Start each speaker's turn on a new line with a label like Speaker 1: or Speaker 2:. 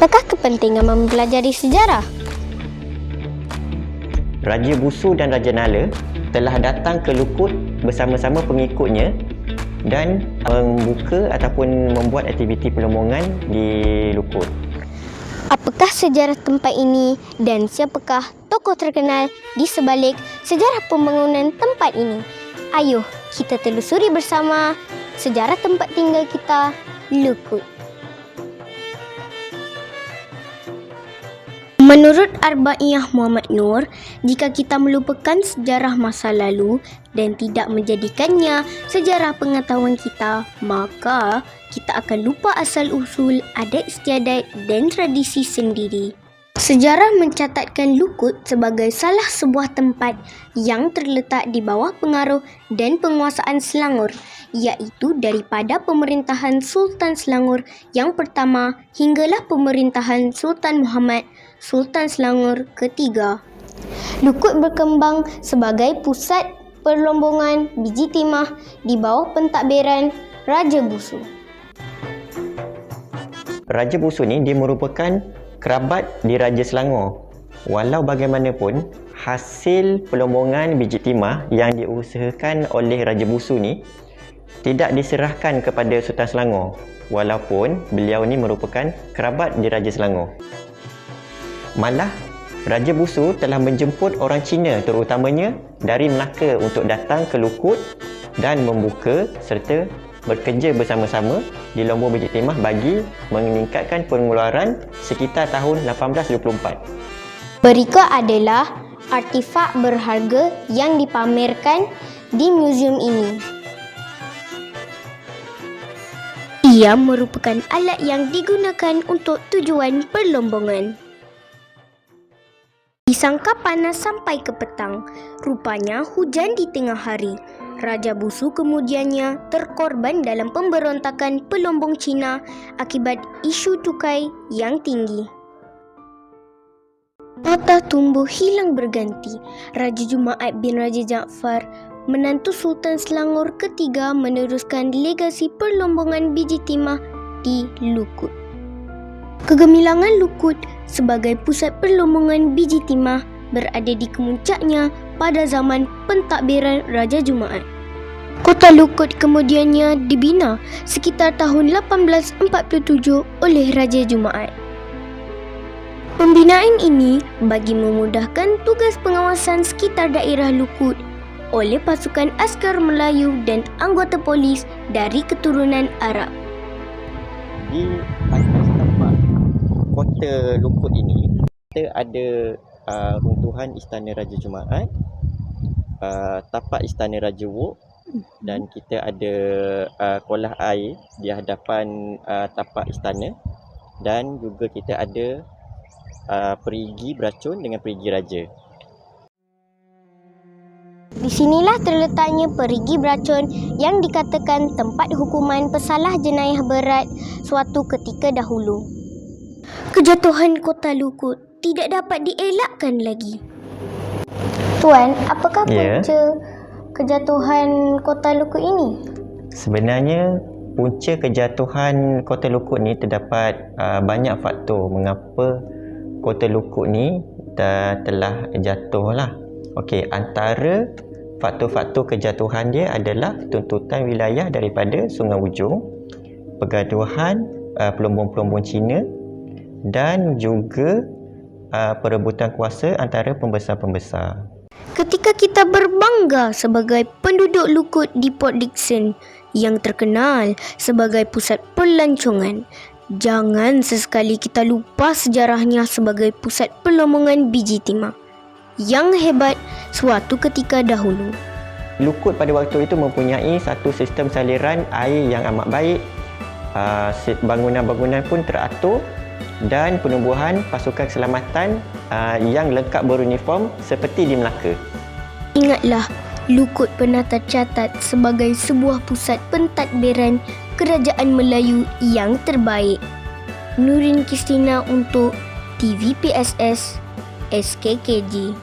Speaker 1: Apakah kepentingan mempelajari sejarah?
Speaker 2: Raja Busu dan Raja Nala telah datang ke Lukut bersama-sama pengikutnya dan membuka ataupun membuat aktiviti pelombongan di Lukut.
Speaker 1: Apakah sejarah tempat ini dan siapakah tokoh terkenal di sebalik sejarah pembangunan tempat ini? Ayuh, kita telusuri bersama sejarah tempat tinggal kita, Lukut. Menurut Arba'iyah Muhammad Nur, jika kita melupakan sejarah masa lalu dan tidak menjadikannya sejarah pengetahuan kita, maka kita akan lupa asal-usul adat istiadat dan tradisi sendiri. Sejarah mencatatkan Lukut sebagai salah sebuah tempat yang terletak di bawah pengaruh dan penguasaan Selangor, iaitu daripada pemerintahan Sultan Selangor yang pertama hinggalah pemerintahan Sultan Muhammad, Sultan Selangor ketiga. Lukut berkembang sebagai pusat perlombongan biji timah di bawah pentadbiran Raja Busu.
Speaker 2: Raja Busu ni dia merupakan kerabat di Raja Selangor. Walau bagaimanapun, hasil pelombongan biji timah yang diusahakan oleh Raja Busu ni tidak diserahkan kepada Sultan Selangor, walaupun beliau ni merupakan kerabat di Raja Selangor. Malah, Raja Busu telah menjemput orang Cina terutamanya dari Melaka untuk datang ke Lukut dan membuka serta bekerja bersama-sama di lomba biji timah bagi meningkatkan pengeluaran sekitar tahun 1824.
Speaker 1: Berikut adalah artifak berharga yang dipamerkan di muzium ini. Ia merupakan alat yang digunakan untuk tujuan perlombongan. Disangka panas sampai ke petang, rupanya hujan di tengah hari. Raja Busu kemudiannya terkorban dalam pemberontakan pelombong Cina akibat isu cukai yang tinggi. Mata tumbuh hilang berganti. Raja Jumaat bin Raja Jaafar, menantu Sultan Selangor ketiga, meneruskan legasi perlombongan biji timah di Lukut. Kegemilangan Lukut sebagai pusat perlombongan biji timah berada di kemuncaknya pada zaman pentadbiran Raja Jumaat. Kota Lukut kemudiannya dibina sekitar tahun 1847 oleh Raja Jumaat. Pembinaan ini bagi memudahkan tugas pengawasan sekitar daerah Lukut oleh pasukan askar Melayu dan anggota polis dari keturunan Arab.
Speaker 2: Di atas tapak kota Lukut ini, kita ada runtuhan Istana Raja Jumaat, tapak Istana Raja Wok, dan kita ada kolah air di hadapan tapak istana, dan juga kita ada perigi beracun dengan perigi raja.
Speaker 1: Di sinilah terletaknya perigi beracun yang dikatakan tempat hukuman pesalah jenayah berat suatu ketika dahulu. Kejatuhan kota Lukut tidak dapat dielakkan lagi. Tuan, apakah punca kejatuhan kota Lukut ini?
Speaker 2: Sebenarnya punca kejatuhan kota Lukut ni terdapat banyak faktor mengapa kota Lukut ni telah jatuh lah. Okey, antara faktor-faktor kejatuhan dia adalah tuntutan wilayah daripada Sungai Ujong, pergaduhan pelombong-pelombong Cina dan juga perebutan kuasa antara pembesar-pembesar.
Speaker 1: Ketika kita berbangga sebagai penduduk Lukut di Port Dickson yang terkenal sebagai pusat pelancongan, jangan sesekali kita lupa sejarahnya sebagai pusat pelombongan biji timah yang hebat suatu ketika dahulu.
Speaker 2: Lukut pada waktu itu mempunyai satu sistem saliran air yang amat baik, bangunan-bangunan pun teratur dan penumbuhan pasukan keselamatan yang lengkap beruniform seperti di Melaka.
Speaker 1: Ingatlah, Lukut pernah tercatat sebagai sebuah pusat pentadbiran kerajaan Melayu yang terbaik. Nurin Kristina untuk TVPSS SKKG.